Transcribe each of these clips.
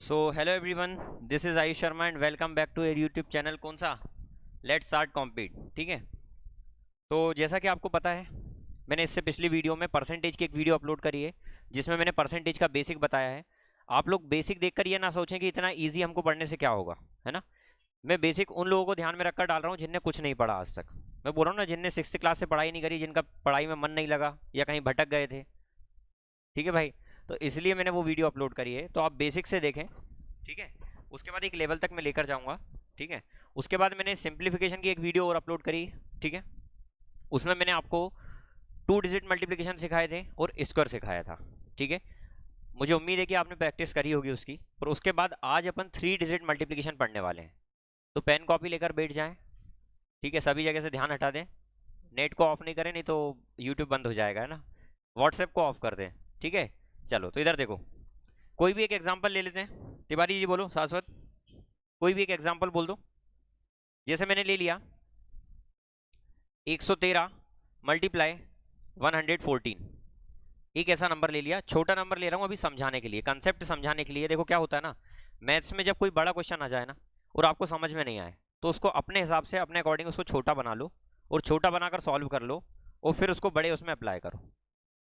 So hello everyone, this is Ayush Sharma and welcome back to your YouTube channel. कौन सा? Let's start compete. ठीक है, तो जैसा कि आपको पता है, मैंने इससे पिछली वीडियो में परसेंटेज की एक वीडियो अपलोड करी है जिसमें मैंने परसेंटेज का बेसिक बताया है। आप लोग बेसिक देखकर ये ना सोचें कि इतना ईजी हमको पढ़ने से क्या होगा, है ना। मैं बेसिक उन लोगों को ध्यान में रखकर डाल रहा हूँ जिनने कुछ नहीं पढ़ा आज तक। मैं बोल रहा हूँ ना, जिनने 6th क्लास से पढ़ाई नहीं करी, जिनका पढ़ाई में मन नहीं लगा या कहीं भटक गए थे। ठीक है भाई, तो इसलिए मैंने वो वीडियो अपलोड करी है, तो आप बेसिक से देखें। ठीक है, उसके बाद एक लेवल तक मैं लेकर जाऊंगा। ठीक है, उसके बाद मैंने सिंप्लीफिकेशन की एक वीडियो और अपलोड करी। ठीक है, उसमें मैंने आपको 2 डिजिट मल्टीप्लिकेशन सिखाए थे और स्क्वायर सिखाया था। ठीक है, मुझे उम्मीद है कि आपने प्रैक्टिस करी होगी उसकी। और उसके बाद आज अपन 3 डिजिट मल्टीप्लिकेशन पढ़ने वाले हैं। तो पेन कॉपी लेकर बैठ जाएं। ठीक है, सभी जगह से ध्यान हटा दें। नेट को ऑफ नहीं करें, नहीं तो यूट्यूब बंद हो जाएगा, है ना। व्हाट्सएप को ऑफ कर दें। ठीक है, चलो तो इधर देखो। कोई भी एक एग्जाम्पल ले लेते हैं। तिवारी जी बोलो, शाश्वत कोई भी एक एग्जाम्पल बोल दो। जैसे मैंने ले लिया 113 मल्टीप्लाई 114। एक ऐसा नंबर ले लिया, छोटा नंबर ले रहा हूँ अभी समझाने के लिए, कंसेप्ट समझाने के लिए। देखो क्या होता है ना, मैथ्स में जब कोई बड़ा क्वेश्चन आ जाए ना और आपको समझ में नहीं आए, तो उसको अपने हिसाब से अपने अकॉर्डिंग उसको छोटा बना लो और छोटा बनाकर सॉल्व कर लो और फिर उसको बड़े उसमें अप्लाई करो।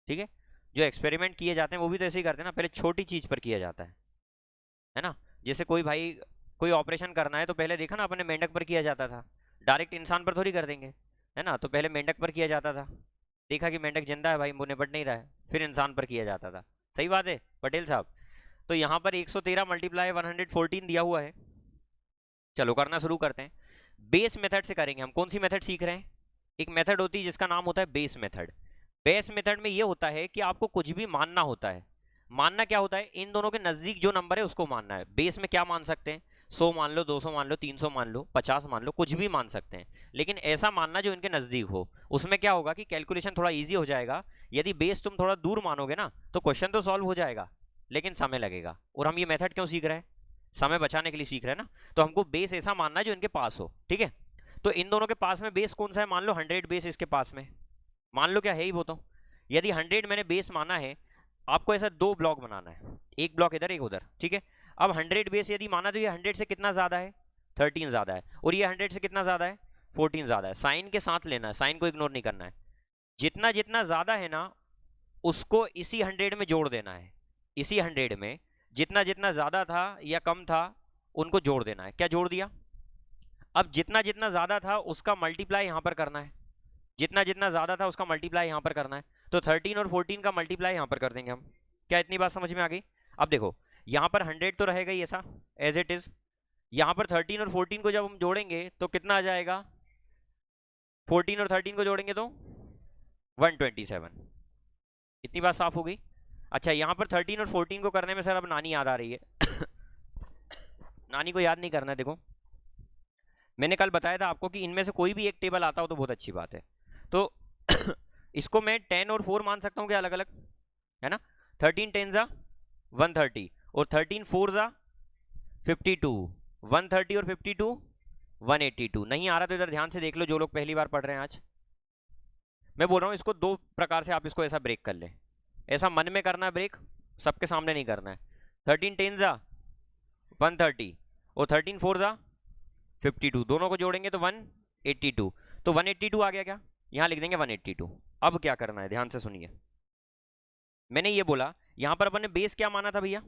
ठीक है, जो एक्सपेरिमेंट किए जाते हैं वो भी तो ऐसे ही करते हैं ना, पहले छोटी चीज़ पर किया जाता है ना। जैसे कोई भाई कोई ऑपरेशन करना है तो पहले देखा ना, अपने मेंढक पर किया जाता था। डायरेक्ट इंसान पर थोड़ी कर देंगे, है ना। तो पहले मेंढक पर किया जाता था, देखा कि मेंढक जिंदा है भाई, वो निपट नहीं रहा है, फिर इंसान पर किया जाता था। सही बात है पटेल साहब। तो यहाँ पर 113 मल्टीप्लाई 114 दिया हुआ है। चलो करना शुरू करते हैं। बेस मेथड से करेंगे हम। कौन सी मेथड सीख रहे हैं? एक मेथड होती है जिसका नाम होता है बेस मेथड। बेस मेथड में ये होता है कि आपको कुछ भी मानना होता है। मानना क्या होता है? इन दोनों के नजदीक जो नंबर है उसको मानना है। बेस में क्या मान सकते हैं? 100 मान लो, 200 मान लो, 300 मान लो, 50 मान लो, कुछ भी मान सकते हैं। लेकिन ऐसा मानना जो इनके नजदीक हो। उसमें क्या होगा कि कैलकुलेशन थोड़ा इजी हो जाएगा। यदि बेस तुम थोड़ा दूर मानोगे ना, तो क्वेश्चन तो सॉल्व हो जाएगा लेकिन समय लगेगा। और हम ये मेथड क्यों सीख रहे हैं? समय बचाने के लिए सीख रहे हैं ना। तो हमको बेस ऐसा मानना है जो इनके पास हो। ठीक है, तो इन दोनों के पास में बेस कौन सा है? मान लो 100 बेस इसके पास में। मान लो, क्या है ही वो तो। यदि 100 मैंने बेस माना है, आपको ऐसा 2 ब्लॉक बनाना है, एक ब्लॉक इधर एक उधर। ठीक है, अब 100 बेस यदि माना तो ये 100 से कितना ज्यादा है? 13 ज्यादा है। और ये 100 से कितना ज्यादा है? 14 ज्यादा है। साइन के साथ लेना है, साइन को इग्नोर नहीं करना है। जितना जितना ज्यादा है ना, उसको इसी 100 में जोड़ देना है। इसी 100 में जितना जितना ज्यादा था या कम था, उनको जोड़ देना है। क्या जोड़ दिया? अब जितना जितना ज्यादा था उसका मल्टीप्लाई यहां पर करना है। जितना जितना ज्यादा था उसका मल्टीप्लाई यहां पर करना है। तो 13 और 14 का मल्टीप्लाई यहां पर कर देंगे हम। क्या इतनी बात समझ में आ गई? अब देखो, यहां पर 100 तो रहेगा ही ऐसा एज इट इज। यहां पर 13 और 14 को जब हम जोड़ेंगे तो कितना आ जाएगा? 14 और 13 को जोड़ेंगे तो 127। इतनी बात साफ हो गई। अच्छा, यहां पर 13 और 14 को करने में सर अब नानी याद आ रही है। नानी को याद नहीं करना है। देखो, मैंने कल बताया था आपको कि इनमें से कोई भी एक टेबल आता हो तो बहुत अच्छी बात है। तो इसको मैं 10 और 4 मान सकता हूँ क्या, अलग अलग, है ना। 13 10 जा 130 और 13 4 जा 52। 130 और 52 182। नहीं आ रहा तो इधर ध्यान से देख लो, जो लोग पहली बार पढ़ रहे हैं आज। मैं बोल रहा हूँ इसको 2 प्रकार से आप इसको ऐसा ब्रेक कर ले। ऐसा मन में करना है ब्रेक, सबके सामने नहीं करना है। 13 10 जा 130 और 13 4 जा 52, दोनों को जोड़ेंगे तो 182। तो 182 आ गया क्या? यहां लिख देंगे 182। अब क्या करना है, ध्यान से सुनिए। मैंने ये बोला, यहां पर अपन ने बेस क्या माना था भैया?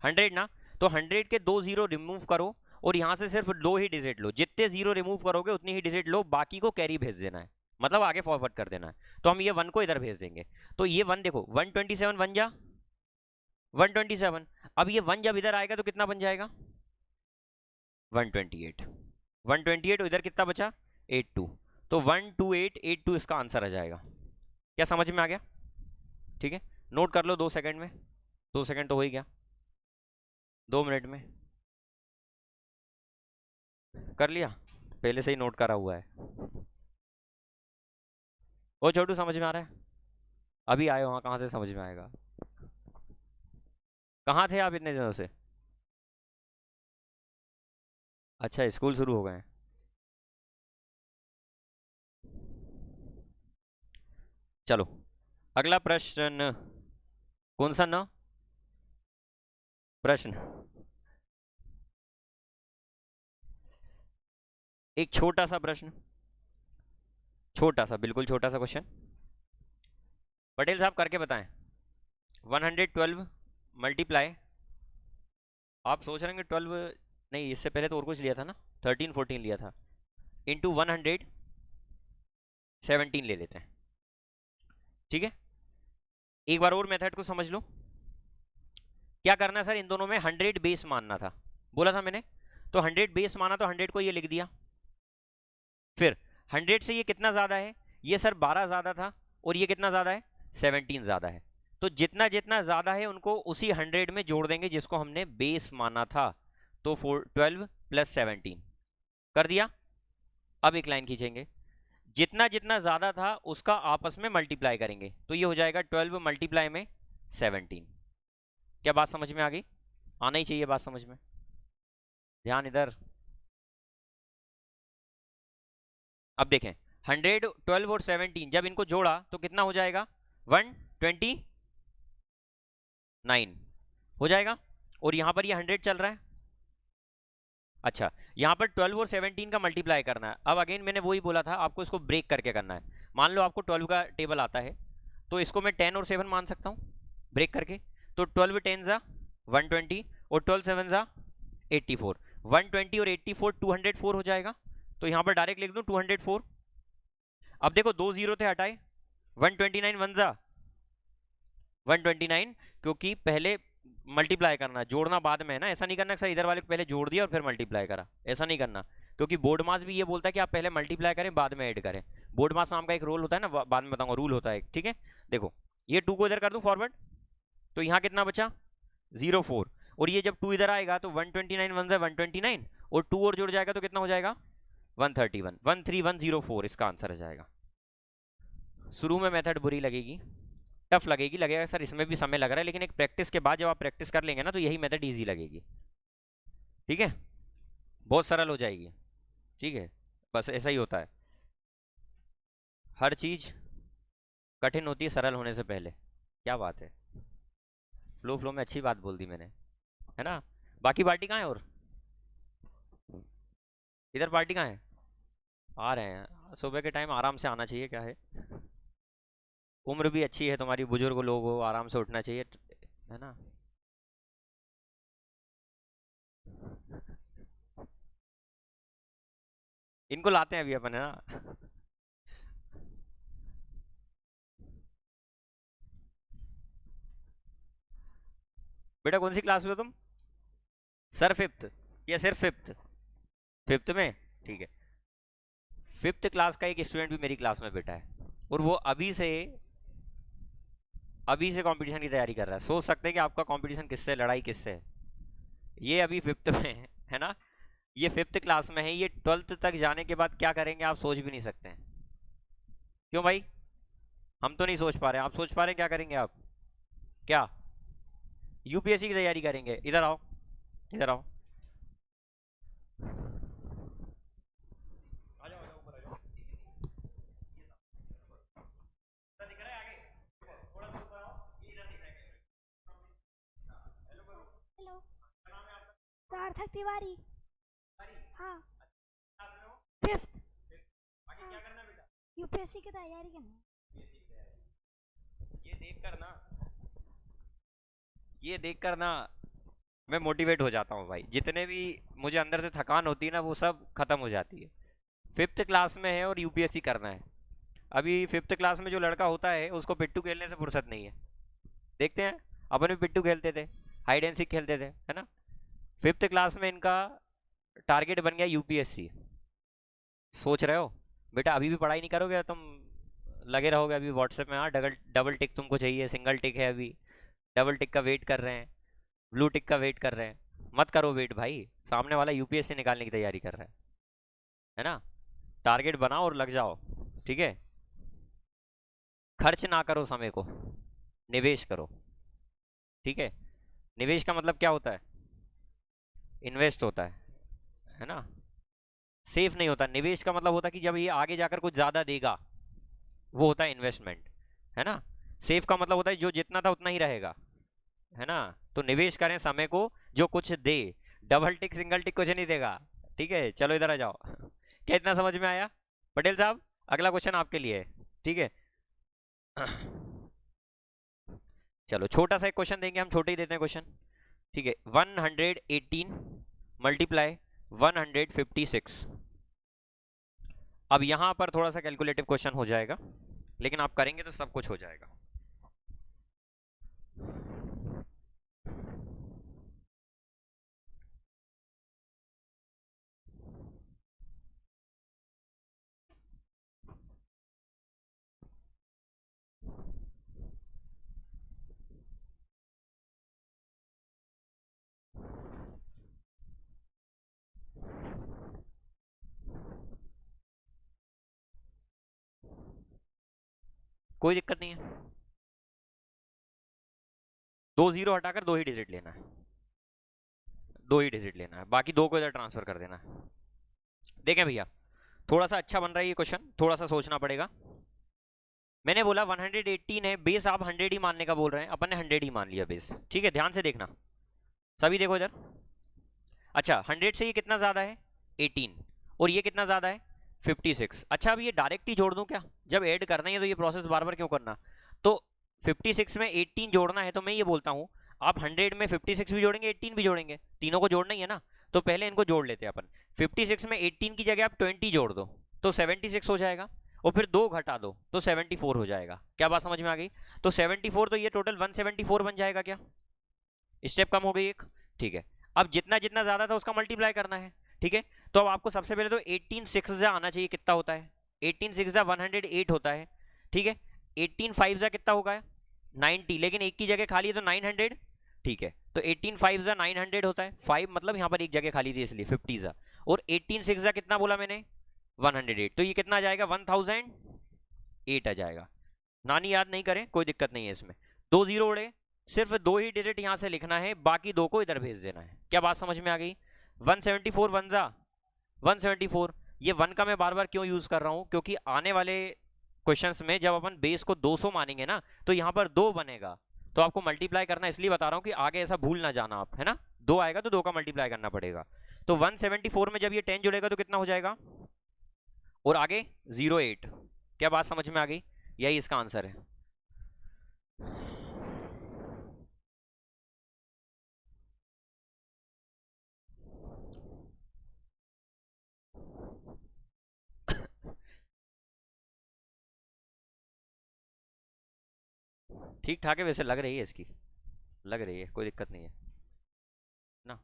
100 ना। तो 100 के 2 जीरो रिमूव करो और यहां से सिर्फ 2 ही डिजिट लो। जितने जीरो रिमूव करोगे उतनी ही डिजिट लो, बाकी को कैरी भेज देना है, मतलब आगे फॉरवर्ड कर देना है। तो हम ये 1 को इधर भेज देंगे। तो ये 1 देखो, 127 1 जा 127। अब ये 1 जब इधर आएगा तो कितना बन जाएगा? 128। 128 इधर कितना बचा? 82। तो 12882 इसका आंसर आ जाएगा। क्या समझ में आ गया? ठीक है, नोट कर लो 2 सेकंड में। 2 सेकंड तो हो ही गया, 2 मिनट में कर लिया, पहले से ही नोट करा हुआ है। ओ छोटू, समझ में आ रहा है? अभी आए हो? हाँ, कहाँ से समझ में आएगा? कहाँ थे आप इतने दिनों से? अच्छा, स्कूल शुरू हो गए हैं। चलो, अगला प्रश्न। कौन सा ना प्रश्न? एक छोटा सा प्रश्न, छोटा सा, बिल्कुल छोटा सा क्वेश्चन, पटेल साहब करके बताएं। 112 मल्टीप्लाई, आप सोच रहे हैं 12 नहीं, इससे पहले तो और कुछ लिया था ना, 13 14 लिया था, इंटू 117 ले लेते हैं। ठीक है, एक बार और मेथड को समझ लो। क्या करना है सर, इन दोनों में 100 बेस मानना था, बोला था मैंने, तो 100 बेस माना तो 100 को ये लिख दिया। फिर 100 से ये कितना ज्यादा है, ये सर 12 ज्यादा था, और ये कितना ज्यादा है, 17 ज्यादा है। तो जितना जितना ज्यादा है उनको उसी 100 में जोड़ देंगे जिसको हमने बेस माना था। तो 12 + 17 कर दिया। अब एक लाइन खींचेंगे, जितना जितना ज्यादा था उसका आपस में मल्टीप्लाई करेंगे, तो ये हो जाएगा 12 मल्टीप्लाई में 17। क्या बात समझ में आ गई? आना ही चाहिए बात समझ में, ध्यान इधर। अब देखें 100, 12 और 17 जब इनको जोड़ा तो कितना हो जाएगा, 129 हो जाएगा। और यहां पर ये 100 चल रहा है। अच्छा, यहां पर 12 और 17 का मल्टीप्लाई करना है। अब अगेन मैंने वही बोला था, आपको इसको ब्रेक करके करना है। मान लो आपको 12 का टेबल आता है, तो इसको मैं 10 और 7 मान सकता हूं ब्रेक करके। तो 12 10 जा 120 और 12 7 जा 84, 120 और 84 204 हो जाएगा। तो यहां पर डायरेक्ट लिख दूं 204। अब देखो 2 0 थे, हटाए, 129 1 जा 129, क्योंकि पहले मल्टीप्लाई करना, जोड़ना बाद में है ना। ऐसा नहीं करना सर इधर वाले को पहले जोड़ दिया और फिर मल्टीप्लाई करा, ऐसा नहीं करना, क्योंकि बोर्ड मास भी ये बोलता है कि आप पहले मल्टीप्लाई करें बाद में ऐड करें। बोर्ड मास नाम का एक रोल होता है ना, बाद में बताऊंगा, रूल होता है, ठीक है। देखो ये 2 को इधर कर दूं फॉरवर्ड, तो यहाँ कितना बचा 04, और ये जब 2 इधर आएगा तो 129 1 जा 129, और 2 और जुड़ जाएगा तो कितना हो जाएगा 131, 13104 इसका आंसर आ जाएगा। शुरू में मेथड बुरी लगेगी, टफ लगेगी, लगेगा सर इसमें भी समय लग रहा है, लेकिन एक प्रैक्टिस के बाद जब आप प्रैक्टिस कर लेंगे ना तो यही मेथड इजी लगेगी। ठीक है, बहुत सरल हो जाएगी। ठीक है, बस ऐसा ही होता है, हर चीज कठिन होती है सरल होने से पहले। क्या बात है, फ्लो फ्लो में अच्छी बात बोल दी मैंने, है ना। बाकी पार्टी कहाँ है, और इधर पार्टी कहाँ है? आ रहे हैं, सुबह के टाइम आराम से आना चाहिए, क्या है, उम्र भी अच्छी है तुम्हारी, बुजुर्ग लोग हो, आराम से उठना चाहिए, है ना। इनको लाते हैं अभी अपन, है ना। बेटा कौन सी क्लास में हो तुम? सर 5th या सिर्फ 5th? 5th में, ठीक है। 5th क्लास का एक स्टूडेंट भी मेरी क्लास में बैठा है, और वो अभी से कंपटीशन की तैयारी कर रहा है। सोच सकते हैं कि आपका कंपटीशन किससे, लड़ाई किससे है। ये अभी 5th में है ना, ये 5th क्लास में है, ये 12th तक जाने के बाद क्या करेंगे आप सोच भी नहीं सकते हैं। क्यों भाई, हम तो नहीं सोच पा रहे, आप सोच पा रहे हैं क्या करेंगे आप? क्या यूपीएससी की तैयारी करेंगे? इधर आओ, इधर आओ, हेलो, सार्थक तिवारी। हाँ, 5th। हाँ, यूपीएससी की तैयारी करना है। ये देख कर ना मैं मोटिवेट हो जाता हूँ भाई। जितने भी मुझे अंदर से थकान होती है ना वो सब खत्म हो जाती है। 5th क्लास में है और यूपीएससी करना है। अभी 5th क्लास में जो लड़का होता है उसको पिट्टू खेलने से फुर्सत नहीं है। देखते हैं, अपन भी पिट्टू खेलते थे, हाइड एंड सीक खेलते थे, है ना। 5th क्लास में इनका टारगेट बन गया यूपीएससी। सोच रहे हो बेटा अभी भी पढ़ाई नहीं करोगे तुम, लगे रहोगे अभी व्हाट्सएप में, हाँ डबल डबल टिक तुमको चाहिए, सिंगल टिक है अभी, डबल टिक का वेट कर रहे हैं, ब्लू टिक का वेट कर रहे हैं। मत करो वेट भाई, सामने वाला यूपीएससी निकालने की तैयारी कर रहा है ना। टारगेट बनाओ और लग जाओ, ठीक है। खर्च ना करो समय को, निवेश करो, ठीक है। निवेश का मतलब क्या होता है? इन्वेस्ट होता है ना, सेफ नहीं होता। निवेश का मतलब होता है कि जब ये आगे जाकर कुछ ज़्यादा देगा, वो होता है इन्वेस्टमेंट, है ना। सेफ का मतलब होता है जो जितना था उतना ही रहेगा, है ना। तो निवेश करें समय को जो कुछ दे, डबल टिक सिंगल टिक कुछ नहीं देगा, ठीक है। चलो इधर आ जाओ, क्या इतना समझ में आया? पटेल साहब अगला क्वेश्चन आपके लिए है, ठीक है। चलो छोटा सा एक क्वेश्चन देंगे हम, छोटे ही देते हैं क्वेश्चन, ठीक है। 118 मल्टीप्लाई 156। अब यहां पर थोड़ा सा कैलकुलेटिव क्वेश्चन हो जाएगा, लेकिन आप करेंगे तो सब कुछ हो जाएगा। कोई दिक्कत नहीं है, 2 जीरो हटाकर 2 ही डिजिट लेना है, 2 ही डिजिट लेना है, बाकी 2 को इधर ट्रांसफर कर देना है। देखें भैया, थोड़ा सा अच्छा बन रहा है ये क्वेश्चन, थोड़ा सा सोचना पड़ेगा। मैंने बोला 118 है, बेस आप 100 ही मानने का बोल रहे हैं, अपन ने 100 ही मान लिया बेस, ठीक है। ध्यान से देखना, सभी देखो इधर। अच्छा 100 से ये कितना ज्यादा है 18, और ये कितना ज्यादा है 56। अच्छा अब ये डायरेक्ट ही जोड़ दूं क्या? जब ऐड करना ही है तो ये प्रोसेस बार बार क्यों करना? तो 56 में 18 जोड़ना है, तो मैं ये बोलता हूं आप 100 में 56 भी जोड़ेंगे 18 भी जोड़ेंगे, तीनों को जोड़ना ही है ना। तो पहले इनको जोड़ लेते हैं अपन। 56 में 18 की जगह आप 20 जोड़ दो तो 76 हो जाएगा, और फिर 2 घटा दो तो 74 हो जाएगा। क्या बात समझ में आ गई? तो 74, तो ये टोटल 174 बन जाएगा क्या? स्टेप कम हो गई एक, ठीक है। अब जितना जितना ज्यादा था उसका मल्टीप्लाई करना है, ठीक है। तो अब आपको सबसे पहले तो 18 6 आना चाहिए, कितना होता है 18 6 108 होता है, ठीक है। 18 5 कितना होगा 90, लेकिन एक की जगह खाली है तो 900, ठीक है। तो 18 5 900 होता है, 5 मतलब यहाँ पर एक जगह खाली थी इसलिए 50 और 18 6 कितना बोला मैंने 108, तो ये कितना आ जाएगा 1008 आ जाएगा। नानी याद नहीं करें, कोई दिक्कत नहीं है इसमें। 2 जीरो उड़े, सिर्फ 2 ही डिजिट यहां से लिखना है, बाकी 2 को इधर भेज देना है। क्या बात समझ में आ गई? 174 वन जा 174। ये 1 का मैं बार बार क्यों यूज कर रहा हूं? क्योंकि आने वाले क्वेश्चंस में जब अपन बेस को 200 मानेंगे ना, तो यहां पर 2 बनेगा, तो आपको मल्टीप्लाई करना इसलिए बता रहा हूं कि आगे ऐसा भूल ना जाना आप, है ना। 2 आएगा तो 2 का मल्टीप्लाई करना पड़ेगा। तो 174 में जब ये 10 जुड़ेगा तो कितना हो जाएगा, और आगे 08। क्या बात समझ में आ गई? यही इसका आंसर है। ठीक ठाक है वैसे, लग रही है इसकी, लग रही है, कोई दिक्कत नहीं है ना।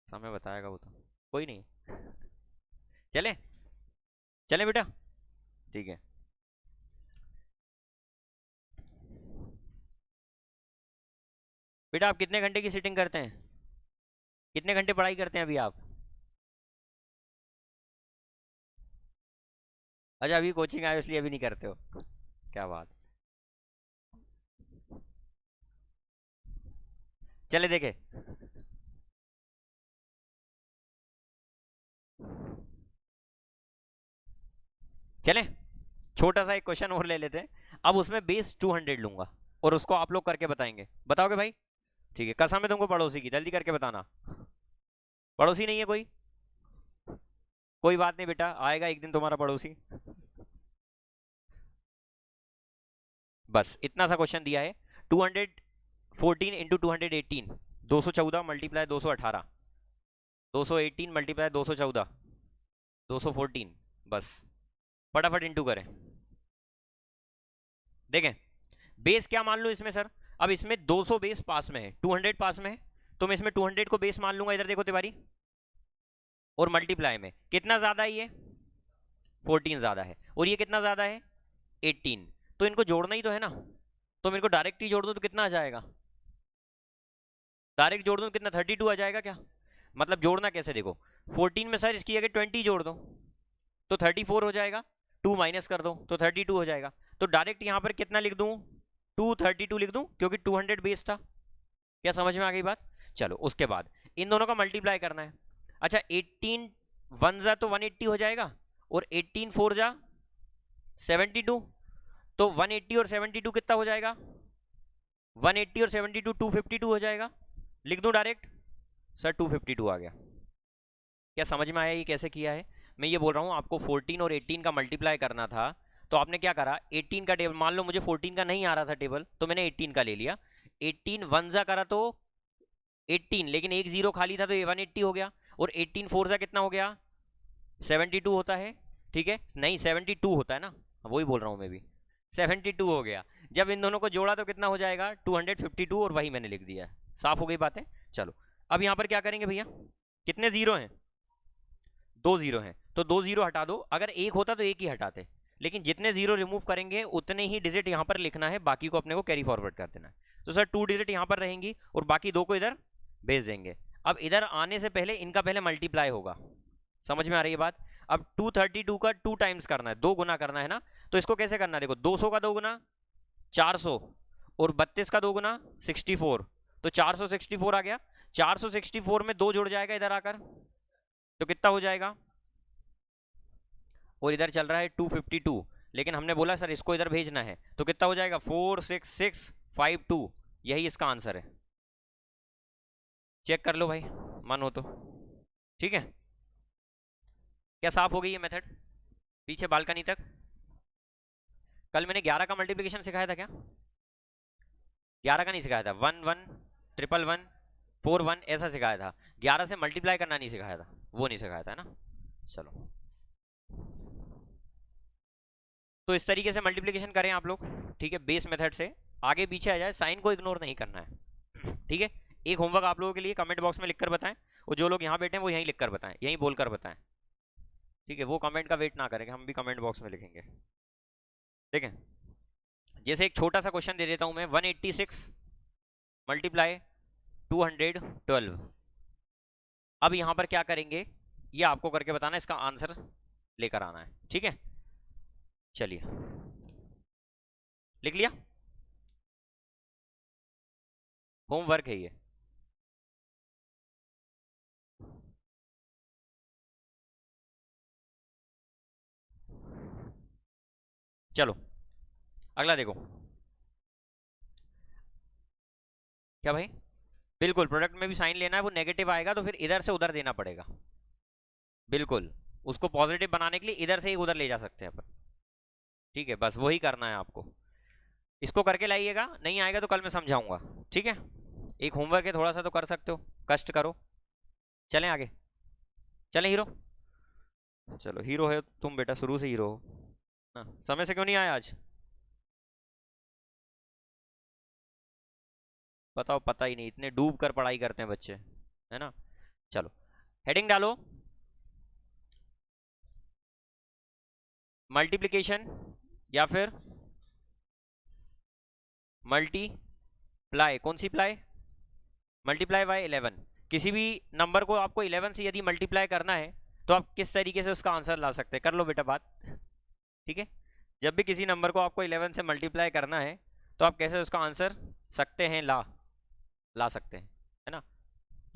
समय बताएगा वो तो, कोई नहीं। चले चले बेटा, ठीक है। बेटा आप कितने घंटे की सीटिंग करते हैं? कितने घंटे पढ़ाई करते हैं अभी आप? अच्छा अभी कोचिंग आए इसलिए अभी नहीं करते हो, क्या बात। चले देखे, चले छोटा सा एक क्वेश्चन और ले लेते हैं। अब उसमें बेस 200 लूंगा और उसको आप लोग करके बताएंगे, बताओगे भाई? ठीक है। कसम है तुमको पड़ोसी की, जल्दी करके बताना। पड़ोसी नहीं है कोई? कोई बात नहीं बेटा, आएगा एक दिन तुम्हारा पड़ोसी। बस इतना सा क्वेश्चन दिया है। 214 इंटू 218, 214 मल्टीप्लाई 218, 218 मल्टीप्लाई 214, 214। बस फटाफट इंटू करें। देखें बेस क्या मान लूं इसमें सर? अब इसमें 200 बेस पास में है, 200 पास में है, तो मैं इसमें 200 को बेस मान लूंगा। इधर देखो तिवारी, और मल्टीप्लाई में कितना ज्यादा है ये 14 ज्यादा है, और ये कितना ज्यादा है 18, तो इनको जोड़ना ही तो है ना। तो मैं इनको डायरेक्ट ही जोड़ दूं तो कितना आ जाएगा? डायरेक्ट जोड़ दूं कितना 32 आ जाएगा क्या? मतलब जोड़ना कैसे देखो, 14 में सर इसकी अगर 20 जोड़ दो तो 34 हो जाएगा, 2 माइनस कर दो तो 32 हो जाएगा। तो डायरेक्ट यहां पर कितना लिख दूं 232 लिख दूं, क्योंकि 200 बेस था। क्या समझ में आ गई बात? चलो उसके बाद इन दोनों का मल्टीप्लाई करना है। अच्छा 18 वन जा तो 180 हो जाएगा, और 18 4 जा 72, तो 180 और 72 कितना हो जाएगा? 180 और 72 252 हो जाएगा। लिख दूं डायरेक्ट? सर 252 आ गया। क्या समझ में आया ये कैसे किया है? मैं ये बोल रहा हूँ आपको 14 और 18 का मल्टीप्लाई करना था, तो आपने क्या करा, 18 का टेबल, मान लो मुझे 14 का नहीं आ रहा था टेबल, तो मैंने 18 का ले लिया। 18 वन जा करा तो 18, लेकिन एक जीरो खाली था तो ये 180 हो गया, और 18 फोर जा कितना हो गया, 72 होता है। ठीक है, नहीं 72 होता है ना, वही बोल रहा हूँ मैं भी, 72 हो गया। जब इन दोनों को जोड़ा तो कितना हो जाएगा, 252, और वही मैंने लिख दिया। साफ हो गई बातें? चलो अब यहाँ पर क्या करेंगे भैया, कितने जीरो हैं, 2 जीरो हैं, तो 2 जीरो हटा दो। अगर एक होता तो एक ही हटाते, लेकिन जितने जीरो रिमूव करेंगे उतने ही डिजिट यहाँ पर लिखना है, बाकी को अपने को कैरी फॉरवर्ड कर देना है। तो सर 2 डिजिट यहाँ पर रहेंगी और बाकी 2 को इधर भेज देंगे। अब इधर आने से पहले इनका पहले मल्टीप्लाई होगा, समझ में आ रही है बात? अब 232 का 2 टाइम्स करना है, 2 गुना करना है ना, तो इसको कैसे करना है, देखो 200 का 2 गुना 400, और 32 का 2 गुना 64, तो 464 आ गया। 464 में 2 जुड़ जाएगा इधर आकर, तो कितना हो जाएगा, और इधर चल रहा है 252, लेकिन हमने बोला सर इसको इधर भेजना है, तो कितना हो जाएगा 46652, यही इसका आंसर है। चेक कर लो भाई, मन हो तो। ठीक है, क्या साफ हो गई ये मेथड पीछे बालकनी तक? कल मैंने 11 का मल्टीप्लिकेशन सिखाया था क्या? 11 का नहीं सिखाया था, 1 1 1 1 4 1 ऐसा सिखाया था। 11 से मल्टीप्लाई करना नहीं सिखाया था, वो नहीं सिखाया था ना। चलो, तो इस तरीके से मल्टीप्लिकेशन करें आप लोग, ठीक है, बेस मेथड से। आगे पीछे आ जाए, साइन को इग्नोर नहीं करना है, ठीक है। एक होमवर्क आप लोगों के लिए, कमेंट बॉक्स में लिखकर बताएं, और जो लोग यहाँ बैठे हैं वो यहीं लिखकर बताएं, यहीं बोलकर बताएं, ठीक है। वो कमेंट का वेट ना करेंगे, हम भी कमेंट बॉक्स में लिखेंगे, ठीक है। जैसे एक छोटा सा क्वेश्चन दे देता हूं मैं, 186 मल्टीप्लाई 212। अब यहां पर क्या करेंगे ये आपको करके बताना, इसका आंसर लेकर आना है, ठीक है। चलिए, लिख लिया, होमवर्क है ये। चलो अगला देखो, क्या भाई, बिल्कुल प्रोडक्ट में भी साइन लेना है, वो नेगेटिव आएगा तो फिर इधर से उधर देना पड़ेगा, बिल्कुल। उसको पॉजिटिव बनाने के लिए इधर से ही उधर ले जा सकते हैं अपन, ठीक है। बस वही करना है आपको, इसको करके लाइएगा, नहीं आएगा तो कल मैं समझाऊंगा, ठीक है। एक होमवर्क है, थोड़ा सा तो कर सकते हो, कष्ट करो। चलें आगे, चलें हीरो, चलो हीरो है तुम बेटा, शुरू से हीरो हो ना। समय से क्यों नहीं आया आज, बताओ, पता ही नहीं, इतने डूब कर पढ़ाई करते हैं बच्चे, है ना। चलो हेडिंग डालो, मल्टीप्लिकेशन या फिर मल्टीप्लाई, कौन सी प्लाई, मल्टीप्लाई बाय 11। किसी भी नंबर को आपको 11 से यदि मल्टीप्लाई करना है तो आप किस तरीके से उसका आंसर ला सकते हैं, कर लो बेटा बात, ठीक है। जब भी किसी नंबर को आपको 11 से मल्टीप्लाई करना है तो आप कैसे उसका आंसर सकते हैं, ला सकते हैं, है ना।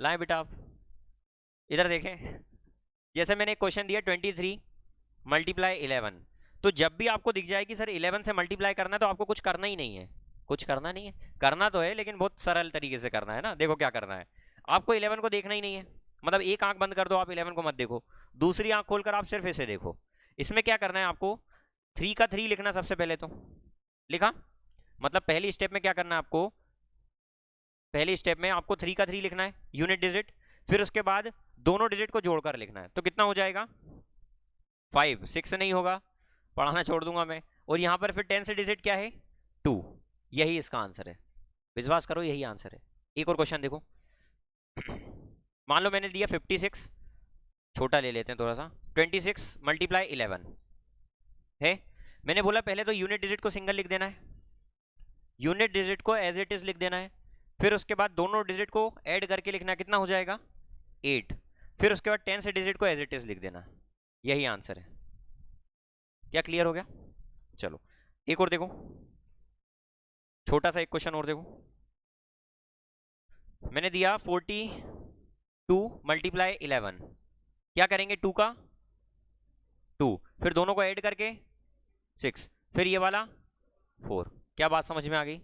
लाएं बेटा आप, इधर देखें, जैसे मैंने एक क्वेश्चन दिया 23 मल्टीप्लाई 11, तो जब भी आपको दिख जाए कि सर 11 से मल्टीप्लाई करना है तो आपको कुछ करना ही नहीं है, कुछ करना नहीं है, करना तो है लेकिन बहुत सरल तरीके से करना है ना। देखो क्या करना है, आपको 11 को देखना ही नहीं है, मतलब एक आंख बंद कर दो, आप 11 को मत देखो, दूसरी आंख खोलकर आप सिर्फ इसे देखो। इसमें क्या करना है आपको, 3 का 3 लिखना सबसे पहले, तो लिखा, मतलब पहली स्टेप में क्या करना है आपको, पहली स्टेप में आपको 3 का 3 लिखना है यूनिट डिजिट, फिर उसके बाद दोनों डिजिट को जोड़कर लिखना है, तो कितना हो जाएगा 5, 6 नहीं होगा, पढ़ाना छोड़ दूंगा मैं। और यहां पर फिर 10 से डिजिट क्या है 2, यही इसका आंसर है, विश्वास करो यही आंसर है। एक और क्वेश्चन देखो, मान लो मैंने दिया 56, छोटा ले लेते हैं थोड़ा सा, 26 मल्टीप्लाई 11 है। मैंने बोला पहले तो यूनिट डिजिट को सिंगल लिख देना है, यूनिट डिजिट को एज इट इज लिख देना है, फिर उसके बाद दोनों डिजिट को ऐड करके लिखना है, कितना हो जाएगा 8, फिर उसके बाद 10 से डिजिट को एज इट इज लिख देना, यही आंसर है। क्या क्लियर हो गया? चलो एक और देखो, छोटा सा एक क्वेश्चन और देखो, मैंने दिया 42 मल्टीप्लाई 11, क्या करेंगे 2 का 2, फिर दोनों को ऐड करके 6, फिर ये वाला 4। क्या बात समझ में आ गई?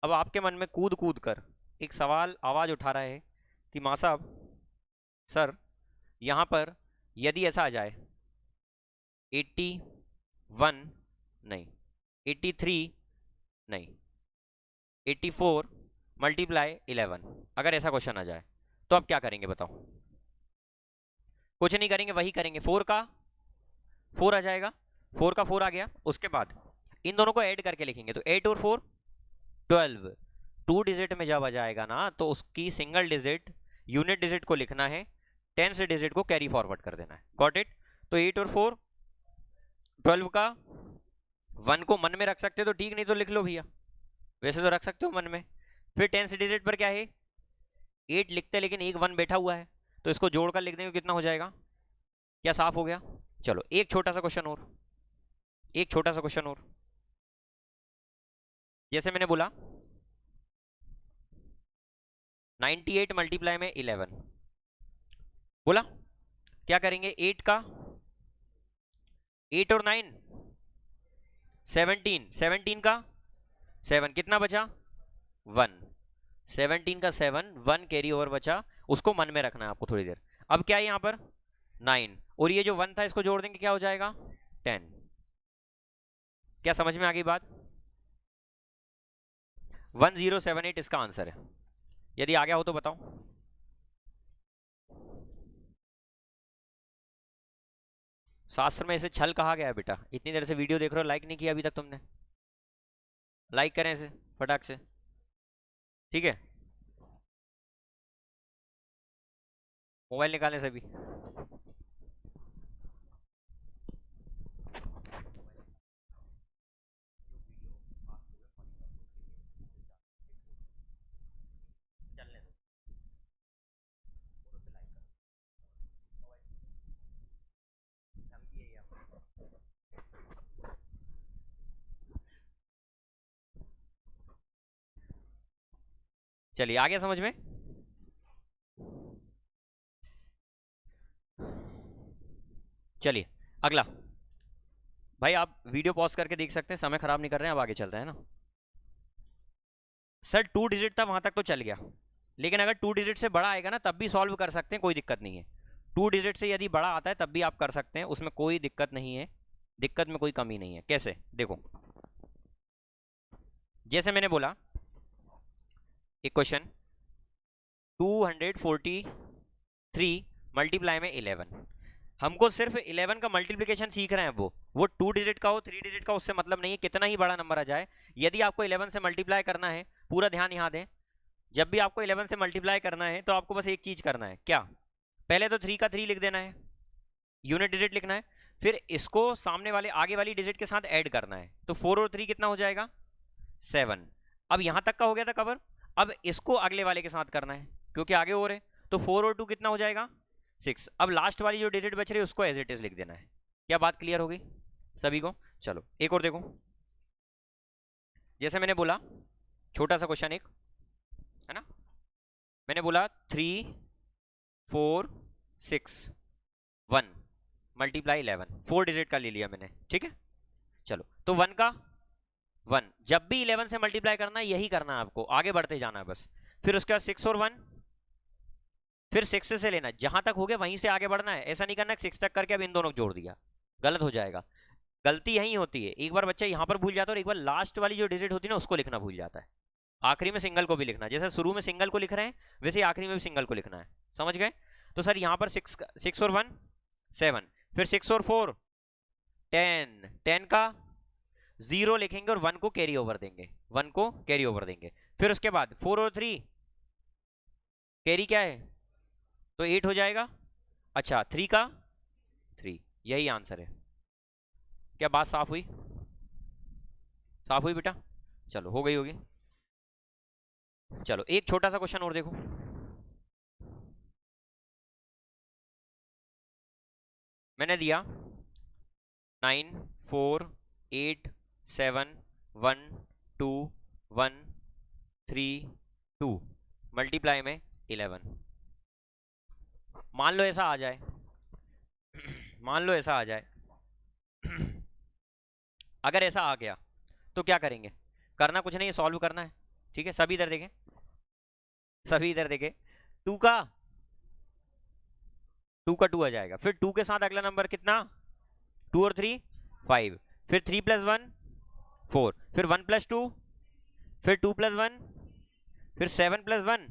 अब आपके मन में कूद कूद कर एक सवाल आवाज उठा रहा है कि मां साहब, सर यहां पर यदि ऐसा आ जाए 81 नहीं, 83 नहीं, 84 मल्टीप्लाई 11, अगर ऐसा क्वेश्चन आ जाए तो आप क्या करेंगे बताओ? कुछ नहीं करेंगे, वही करेंगे, 4 का 4 आ जाएगा, 4 का 4 आ गया, उसके बाद इन दोनों को ऐड करके लिखेंगे तो 8 और 4 12। 2 डिजिट में जब आ जाएगा ना तो उसकी सिंगल डिजिट यूनिट डिजिट को लिखना है, 10 से डिजिट को कैरी फॉरवर्ड कर देना है। Got it? तो 8 और 4 12 का 1 को मन में रख सकते हो तो ठीक, नहीं तो लिख लो भैया, वैसे तो रख सकते हो मन में। फिर 10 से डिजिट पर क्या है 8 लिखते हैं, लेकिन एक 1 बैठा हुआ है तो इसको जोड़कर लिख देंगे, कितना हो जाएगा? क्या साफ हो गया? चलो एक छोटा सा क्वेश्चन और, एक छोटा सा क्वेश्चन और। जैसे मैंने बोला 98 मल्टीप्लाई में 11, बोला क्या करेंगे? 8 का 8 और 9 17, 17 का 7, कितना बचा? 1। 17 का 7, 1 कैरी ओवर बचा, उसको मन में रखना है आपको थोड़ी देर। अब क्या है यहाँ पर 9 और ये जो 1 था इसको जोड़ देंगे, क्या हो जाएगा? 10। क्या समझ में आ गई बात? 1078 इसका आंसर है। यदि आ गया हो तो बताओ। शास्त्र में इसे छल कहा गया है बेटा। इतनी देर से वीडियो देख रहे हो, लाइक नहीं किया अभी तक तुमने, लाइक करें इसे फटाक से, ठीक है? मोबाइल निकालें सभी। चलिए आ गया समझ में? चलिए अगला। भाई आप वीडियो पॉज करके देख सकते हैं, समय खराब नहीं कर रहे हैं, अब आगे चलते हैं ना। सर 2 डिजिट था वहां तक तो चल गया, लेकिन अगर 2 डिजिट से बड़ा आएगा ना तब भी सॉल्व कर सकते हैं, कोई दिक्कत नहीं है। 2 डिजिट से यदि बड़ा आता है तब भी आप कर सकते हैं, उसमें कोई दिक्कत नहीं है, दिक्कत में कोई कमी नहीं है। कैसे? देखो जैसे मैंने बोला एक क्वेश्चन 243 मल्टीप्लाई में 11, हमको सिर्फ 11 का मल्टीप्लिकेशन सीख रहे हैं, वो 2 डिजिट का हो 3 डिजिट का उससे मतलब नहीं है, कितना ही बड़ा नंबर आ जाए। यदि आपको 11 से मल्टीप्लाई करना है, पूरा ध्यान यहाँ दें, जब भी आपको 11 से मल्टीप्लाई करना है तो आपको बस एक चीज करना है, क्या? पहले तो 3 का 3 लिख देना है, यूनिट डिजिट लिखना है, फिर इसको सामने वाले आगे वाली डिजिट के साथ ऐड करना है, तो 4 और 3 कितना हो जाएगा? 7। अब यहां तक का हो गया था कवर, अब इसको अगले वाले के साथ करना है क्योंकि आगे और है, तो 4 और 2 कितना हो जाएगा? 6। अब लास्ट वाली जो डिजिट बच रही है उसको एज इट इज लिख देना है। क्या बात क्लियर हो गई सभी को? चलो एक और देखो, जैसे मैंने बोला छोटा सा क्वेश्चन एक है ना, मैंने बोला 3 4 6 1 मल्टीप्लाई 11, 4 डिजिट का ले लिया मैंने, ठीक है? चलो तो 1 का 1, जब भी 11 से मल्टीप्लाई करना है यही करना है आपको, आगे बढ़ते जाना है बस। फिर उसके बाद 6 और 1, फिर 6 से लेना, जहां तक हो गया वहीं से आगे बढ़ना है, ऐसा नहीं करना 6 तक करके अब इन दोनों को जोड़ दिया, गलत हो जाएगा। गलती यही होती है, एक बार बच्चा यहां पर भूल जाता है और एक बार लास्ट वाली जो डिजिट होती है ना उसको लिखना भूल जाता है। आखिरी में सिंगल को भी लिखना, जैसे शुरू में सिंगल को लिख रहे हैं वैसे आखिरी में भी सिंगल को लिखना है, समझ गए? तो सर यहां पर 6 और 1 7, फिर 6 और 4 10, 10 का 0 लिखेंगे और 1 को कैरी ओवर देंगे, 1 को कैरी ओवर देंगे। फिर उसके बाद 4 और 3 कैरी क्या है तो 8 हो जाएगा। अच्छा 3 का 3, यही आंसर है। क्या बात साफ हुई? साफ हुई बेटा? चलो हो गई होगी। चलो एक छोटा सा क्वेश्चन और देखो, मैंने दिया 9 4 8 7 1 2 1 3 2 मल्टीप्लाई में 11। मान लो ऐसा आ जाए मान लो ऐसा आ जाए अगर ऐसा आ गया तो क्या करेंगे? करना कुछ नहीं है, सॉल्व करना है, ठीक है? सभी इधर देखें, सभी इधर देखें, 2 का 2 का 2 आ जाएगा, फिर 2 के साथ अगला नंबर कितना, 2 और 3 5, फिर 3 + 1 4, फिर 1 + 2, फिर 2 + 1, फिर 7 + 1,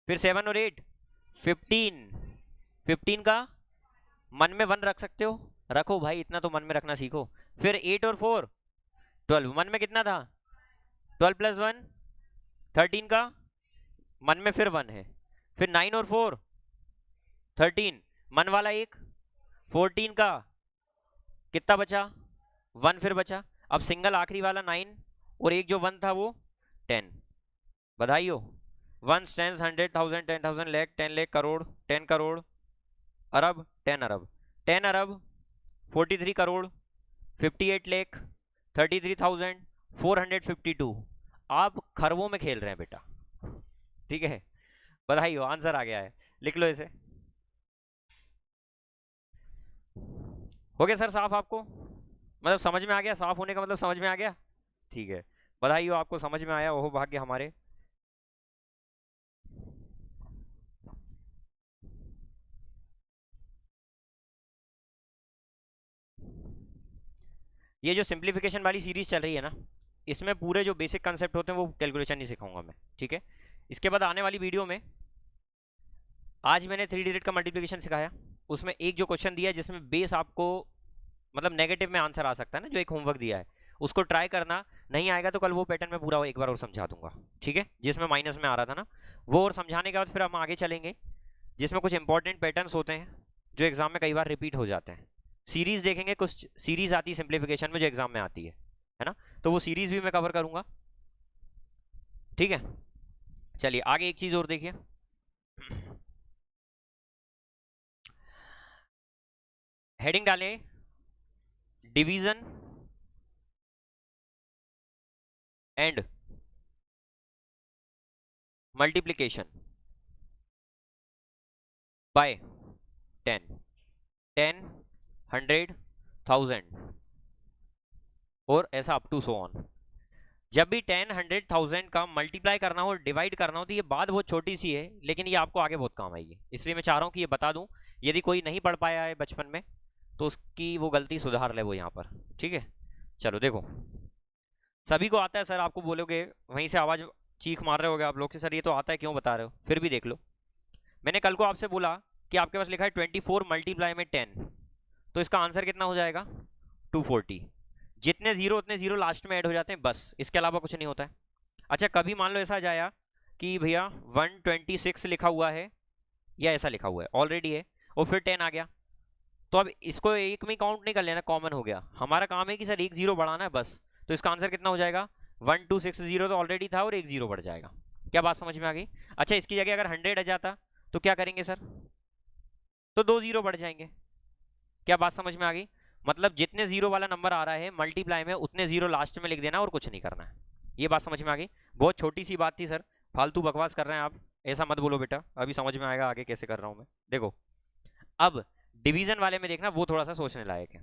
फिर 7 और 8 15, 15 का मन में 1 रख सकते हो, रखो भाई, इतना तो मन में रखना सीखो। फिर 8 और 4 12, मन में कितना था, 12 + 1 13 का मन में फिर 1 है, फिर 9 और 4 13, मन वाला 1, 14 का कितना बचा, 1 फिर बचा, अब सिंगल आखिरी वाला 9 और एक जो 1 था वो 10। बधाई हो, 1 10 100 1000 10,000 लाख 10 लाख करोड़ 10 करोड़ अरब 10 अरब 10 अरब 43 करोड़ 58 लाख 33,452। आप खरबों में खेल रहे हैं बेटा, ठीक है, बधाई हो, आंसर आ गया है, लिख लो इसे। हो गया सर साफ, आपको मतलब समझ में आ गया, साफ होने का मतलब समझ में आ गया, ठीक है, बधाई हो, आपको समझ में आया, ओहो भाग्य हमारे। ये जो सिंप्लीफिकेशन वाली सीरीज चल रही है ना, इसमें पूरे जो बेसिक कंसेप्ट होते हैं वो कैलकुलेशन नहीं सिखाऊंगा मैं, ठीक है। इसके बाद आने वाली वीडियो में, आज मैंने 3 डिजिट का मल्टीप्लिकेशन सिखाया, उसमें एक जो क्वेश्चन दिया है जिसमें बेस आपको मतलब नेगेटिव में आंसर आ सकता है ना, जो एक होमवर्क दिया है उसको ट्राई करना, नहीं आएगा तो कल वो पैटर्न मैं पूरा एक बार और समझा दूंगा, ठीक है, जिसमें माइनस में आ रहा था ना वो, और समझाने के बाद फिर हम आगे चलेंगे जिसमें कुछ इंपॉर्टेंट पैटर्न्स होते हैं जो एग्जाम में कई बार रिपीट हो जाते हैं। सीरीज देखेंगे, कुछ सीरीज आती है सिंप्लीफिकेशन में जो एग्जाम में आती है ना, तो वो सीरीज भी मैं कवर करूंगा, ठीक है। चलिए आगे एक चीज और देखिए, हेडिंग डालें डिवीजन एंड मल्टीप्लिकेशन बाय 10 10 100 1000 और ऐसा अप टू सो ऑन। जब भी 10 100 1000 का मल्टीप्लाई करना हो, डिवाइड करना हो, तो ये बात बहुत छोटी सी है लेकिन ये आपको आगे बहुत काम आएगी, इसलिए मैं चाह रहा हूँ कि ये बता दूं, यदि कोई नहीं पढ़ पाया है बचपन में तो उसकी वो गलती सुधार ले वो यहाँ पर, ठीक है। चलो देखो, सभी को आता है सर, आपको बोलोगे वहीं से आवाज चीख मार रहे होगे आप लोग कि सर ये तो आता है, क्यों बता रहे हो, फिर भी देख लो, मैंने कल को आपसे बोला कि आपके पास लिखा है 24 मल्टीप्लाई में 10, तो इसका आंसर कितना हो जाएगा 240, जितने जीरो उतने जीरो लास्ट में ऐड हो जाते हैं, बस इसके अलावा कुछ नहीं होता है। अच्छा कभी मान लो ऐसा जाया कि भैया 126 लिखा हुआ है या ऐसा लिखा हुआ है ऑलरेडी है और फिर 10 आ गया, तो अब इसको एक में काउंट नहीं कर लेना, कॉमन हो गया, हमारा काम है कि सर एक जीरो बढ़ाना है बस, तो इसका आंसर कितना हो जाएगा 1260 तो ऑलरेडी था और एक जीरो बढ़ जाएगा। क्या बात समझ में आ गई? अच्छा इसकी जगह अगर 100 आ जाता तो क्या करेंगे सर, तो 2 जीरो बढ़ जाएंगे। क्या बात समझ में आ गई? मतलब जितने जीरो वाला नंबर आ रहा है मल्टीप्लाई में उतने जीरो लास्ट में लिख देना और कुछ नहीं करना है। ये बात समझ में आ गई? बहुत छोटी सी बात थी सर, फालतू बकवास कर रहे हैं आप, ऐसा मत बोलो बेटा, अभी समझ में आएगा आगे कैसे कर रहा हूं मैं। देखो अब डिवीजन वाले में देखना, वो थोड़ा सा सोचने लायक है।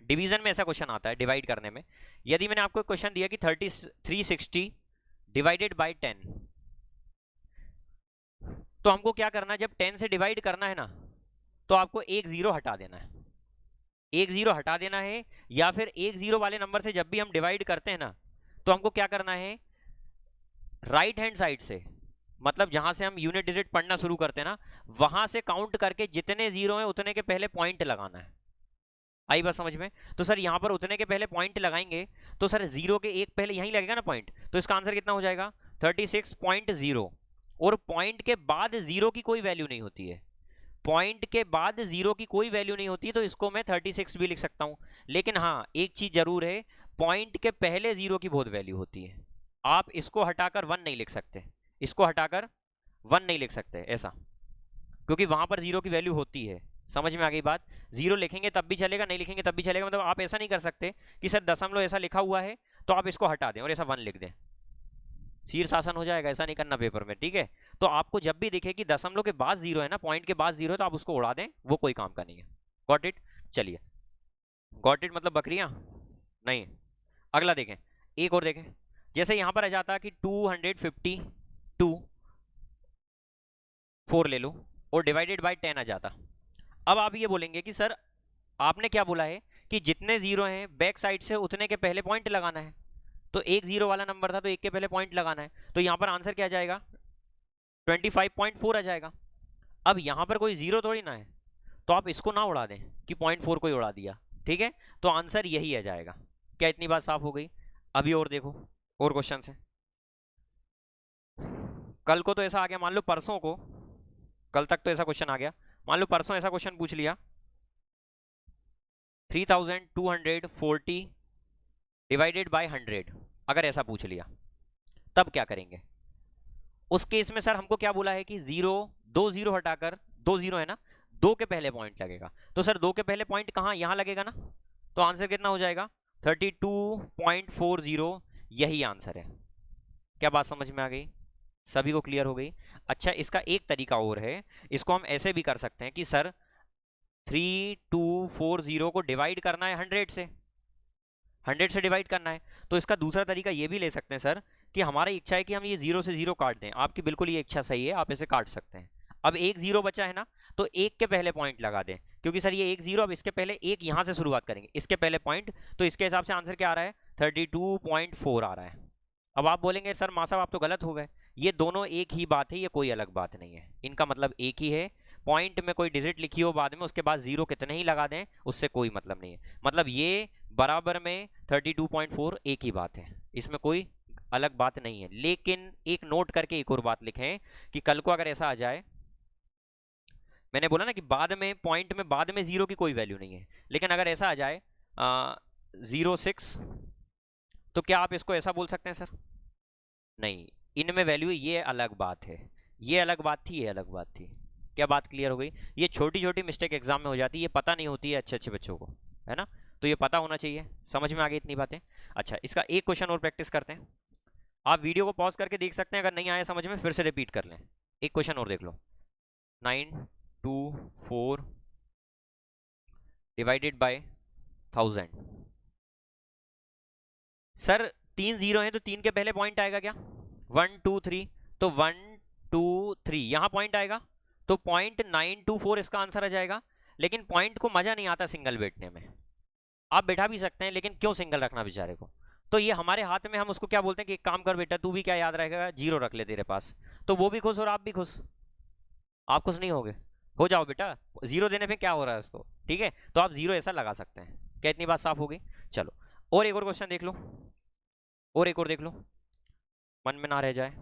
डिवीजन में ऐसा क्वेश्चन आता है डिवाइड करने में, यदि मैंने आपको क्वेश्चन दिया कि 360 डिवाइडेड बाई 10, तो हमको क्या करना है, जब 10 से डिवाइड करना है ना तो आपको एक जीरो हटा देना है, एक जीरो हटा देना है, या फिर एक जीरो वाले नंबर से जब भी हम डिवाइड करते हैं ना तो हमको क्या करना है, राइट हैंड साइड से, मतलब जहां से हम यूनिट डिजिट पढ़ना शुरू करते हैं ना वहां से काउंट करके जितने जीरो हैं उतने के पहले पॉइंट लगाना है। आई बात समझ में? तो सर यहां पर उतने के पहले पॉइंट लगाएंगे तो सर जीरो के एक पहले यहीं लगेगा ना पॉइंट, तो इसका आंसर कितना हो जाएगा 36.0, और पॉइंट के बाद जीरो की कोई वैल्यू नहीं होती है, पॉइंट के बाद जीरो की कोई वैल्यू नहीं होती, तो इसको मैं 36 भी लिख सकता हूं। लेकिन हाँ एक चीज जरूर है, पॉइंट के पहले जीरो की बहुत वैल्यू होती है, आप इसको हटाकर 1 नहीं लिख सकते, इसको हटाकर 1 नहीं लिख सकते ऐसा, क्योंकि वहां पर जीरो की वैल्यू होती है। समझ में आ गई बात? जीरो लिखेंगे तब भी चलेगा, नहीं लिखेंगे तब भी चलेगा, मतलब आप ऐसा नहीं कर सकते कि सर दशमलव ऐसा लिखा हुआ है तो आप इसको हटा दें और ऐसा 1 लिख दें, शीर्षासन हो जाएगा, ऐसा नहीं करना पेपर में, ठीक है। तो आपको जब भी दिखे कि दशमलव के बाद जीरो है ना, पॉइंट के बाद जीरो है, तो आप उसको उड़ा दें, वो कोई काम का नहीं है। Got it? चलिए, गॉट इट मतलब बकरियां नहीं। अगला देखें, एक और देखें, जैसे यहां पर आ जाता कि 252 4 ले लो, और डिवाइडेड बाय 10 आ जाता। अब आप ये बोलेंगे कि सर आपने क्या बोला है कि जितने जीरो हैं बैक साइड से उतने के पहले पॉइंट लगाना है, तो एक जीरो वाला नंबर था तो एक के पहले पॉइंट लगाना है, तो यहां पर आंसर क्या आ जाएगा 25.4 आ जाएगा। अब यहां पर कोई जीरो थोड़ी ना है, तो आप इसको ना उड़ा दें कि 0.4 को ही उड़ा दिया, ठीक है, तो आंसर यही आ जाएगा। क्या इतनी बात साफ हो गई? अभी और देखो, और क्वेश्चन है। कल को तो ऐसा आ गया, मान लो परसों को, कल तक तो ऐसा क्वेश्चन आ गया, मान लो परसों ऐसा क्वेश्चन पूछ लिया 3240 डिवाइडेड बाय 100, अगर ऐसा पूछ लिया तब क्या करेंगे? उस केस में सर हमको क्या बोला है कि जीरो, दो जीरो हटाकर, दो जीरो है ना, दो के पहले पॉइंट लगेगा, तो सर दो के पहले पॉइंट कहाँ, यहां लगेगा ना, तो आंसर कितना हो जाएगा 32.40, यही आंसर है। क्या बात समझ में आ गई? सभी को क्लियर हो गई? अच्छा, इसका एक तरीका और है, इसको हम ऐसे भी कर सकते हैं कि सर 3240 को डिवाइड करना है 100 से, 100 से डिवाइड करना है, तो इसका दूसरा तरीका ये भी ले सकते हैं सर कि हमारी इच्छा है कि हम ये जीरो से जीरो काट दें। आपकी बिल्कुल ये इच्छा सही है, आप इसे काट सकते हैं। अब एक जीरो बचा है ना, तो एक के पहले पॉइंट लगा दें, क्योंकि सर ये एक जीरो, अब इसके पहले एक यहां से शुरुआत करेंगे, इसके पहले पॉइंट, तो इसके हिसाब से आंसर क्या आ रहा है 32.4 आ रहा है। अब आप बोलेंगे सर माँ साहब आप तो गलत हो गए, ये दोनों एक ही बात है, ये कोई अलग बात नहीं है, इनका मतलब एक ही है। पॉइंट में कोई डिजिट लिखी हो बाद में, उसके बाद जीरो कितने ही लगा दें, उससे कोई मतलब नहीं है। मतलब ये बराबर में 32.4 एक ही बात है, इसमें कोई अलग बात नहीं है। लेकिन एक नोट करके एक और बात लिखें कि कल को अगर ऐसा आ जाए, मैंने बोला ना कि बाद में पॉइंट में बाद में जीरो की कोई वैल्यू नहीं है, लेकिन अगर ऐसा आ जाए 06, तो क्या आप इसको ऐसा बोल सकते हैं सर? नहीं, इनमें वैल्यू, ये अलग बात है, ये अलग बात थी, ये अलग बात थी। क्या बात क्लियर हो गई? ये छोटी छोटी मिस्टेक एग्जाम में हो जाती है, ये पता नहीं होती है अच्छे अच्छे बच्चों को, है ना, तो ये पता होना चाहिए। समझ में आ गई इतनी बातें? अच्छा, इसका एक क्वेश्चन और प्रैक्टिस करते हैं। आप वीडियो को पॉज करके देख सकते हैं, अगर नहीं आया समझ में फिर से रिपीट कर लें। एक क्वेश्चन और देख लो, 924 डिवाइडेड बाय 1000। सर तीन जीरो हैं तो तीन के पहले पॉइंट आएगा क्या? 1 2 3, तो 1 2 3 यहां पॉइंट आएगा, तो 0.924 इसका आंसर आ जाएगा। लेकिन पॉइंट को मजा नहीं आता सिंगल बैठने में, आप बैठा भी सकते हैं, लेकिन क्यों सिंगल रखना बेचारे को? तो ये हमारे हाथ में, हम उसको क्या बोलते हैं कि एक काम कर बेटा, तू भी क्या याद रहेगा, जीरो रख ले तेरे पास, तो वो भी खुश और आप भी खुश। आप खुश नहीं होगे? हो जाओ बेटा, जीरो देने पे क्या हो रहा है उसको, ठीक है, तो आप जीरो ऐसा लगा सकते हैं। क्या इतनी बात साफ हो गई? चलो, और एक और क्वेश्चन देख लो, और एक और देख लो, मन में ना रह जाए।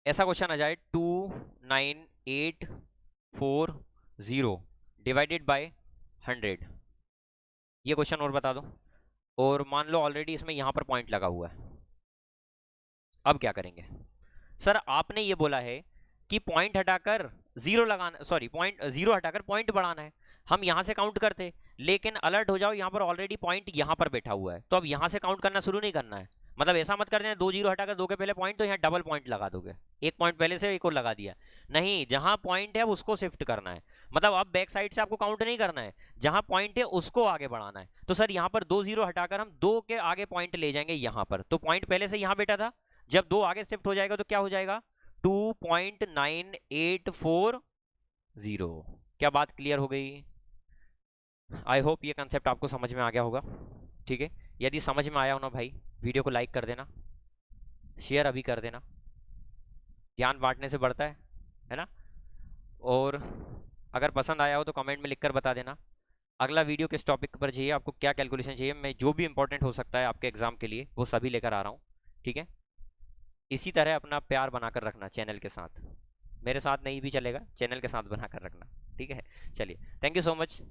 ऐसा क्वेश्चन आ जाए 29840 डिवाइडेड बाय 100, ये क्वेश्चन और बता दो। और मान लो ऑलरेडी इसमें यहां पर पॉइंट लगा हुआ है, अब क्या करेंगे? सर आपने ये बोला है कि पॉइंट हटाकर जीरो लगाना, सॉरी पॉइंट जीरो हटाकर पॉइंट बढ़ाना है, हम यहां से काउंट करते, लेकिन अलर्ट हो जाओ, यहां पर ऑलरेडी पॉइंट यहां पर बैठा हुआ है, तो अब यहां से काउंट करना शुरू नहीं करना है। मतलब ऐसा मत कर देना दो जीरो हटाकर दो के पहले पॉइंट, तो यहाँ डबल पॉइंट लगा दोगे, एक पॉइंट पहले से एक और लगा दिया, नहीं, जहां पॉइंट है उसको शिफ्ट करना है। मतलब अब बैक साइड से आपको काउंट नहीं करना है, जहां पॉइंट है उसको आगे बढ़ाना है। तो सर यहाँ पर दो जीरो हटाकर हम दो के आगे पॉइंट ले जाएंगे यहाँ पर, तो पॉइंट पहले से यहाँ बैठा था, जब दो आगे शिफ्ट हो जाएगा तो क्या हो जाएगा 2.9840। क्या बात क्लियर हो गई? आई होप ये कंसेप्ट आपको समझ में आ गया होगा, ठीक है। यदि समझ में आया हो ना भाई, वीडियो को लाइक कर देना, शेयर अभी कर देना, ज्ञान बांटने से बढ़ता है ना। और अगर पसंद आया हो तो कमेंट में लिखकर बता देना अगला वीडियो किस टॉपिक पर चाहिए, आपको क्या कैलकुलेशन चाहिए, मैं जो भी इंपॉर्टेंट हो सकता है आपके एग्जाम के लिए वो सभी लेकर आ रहा हूँ, ठीक है। इसी तरह अपना प्यार बनाकर रखना चैनल के साथ, मेरे साथ नहीं भी चलेगा, चैनल के साथ बनाकर रखना, ठीक है। चलिए, थैंक यू सो मच।